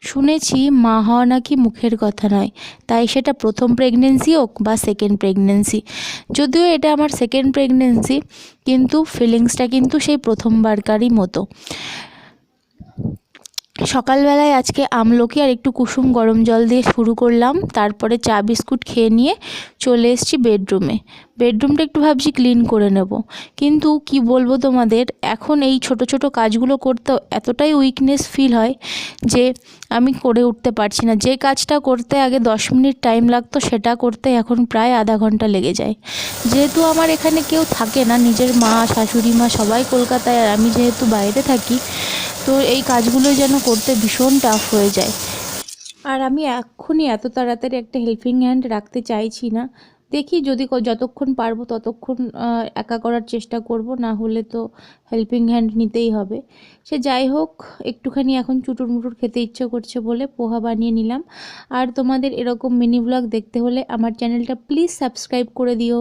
শুনেছি মা হওয়া নাকি মুখের কথা নয়, তাই সেটা প্রথম প্রেগনেন্সি হোক বা সেকেন্ড প্রেগনেন্সি। যদিও এটা আমার সেকেন্ড প্রেগনেন্সি, কিন্তু ফিলিংসটা কিন্তু সেই প্রথমবারকারই মতো। সকালবেলায় আজকে আমলকি আর একটু কুসুম গরম জল দিয়ে শুরু করলাম, তারপরে চা বিস্কুট খেয়ে নিয়ে চলে এসেছি বেডরুমটা একটু ভাবছি ক্লিন করে নেব। কিন্তু কি বলবো তোমাদের, এখন এই ছোট ছোট কাজগুলো করতে এতটাই উইকনেস ফিল হয় যে আমি করে উঠতে পারছি না। যে কাজটা করতে আগে 10 মিনিট টাইম লাগতো, সেটা করতে এখন প্রায় আধা ঘন্টা লেগে যায়। যেহেতু আমার এখানে কেউ থাকে না, নিজের মা শাশুড়ি মা সবাই কলকাতায়, আর আমি যেহেতু বাইরে থাকি, তো এই কাজগুলো যেন করতে ভীষণ টাফ হয়ে যায়। আর আমি এক্ষুনি এত তাড়াতাড়ি একটা হেল্পিং হ্যান্ড রাখতে চাইছি না। দেখি যদি যতক্ষণ পারবো ততক্ষণ একা করার চেষ্টা করব, না হলে তো হেল্পিং হ্যান্ড নিতেই হবে। সে যাই হোক, একটুখানি এখন চুটুর মুটুর খেতে ইচ্ছে করছে বলে পোহা বানিয়ে নিলাম। আর তোমাদের এরকম মিনি ব্লগ দেখতে হলে আমার চ্যানেলটা প্লিজ সাবস্ক্রাইব করে দিও।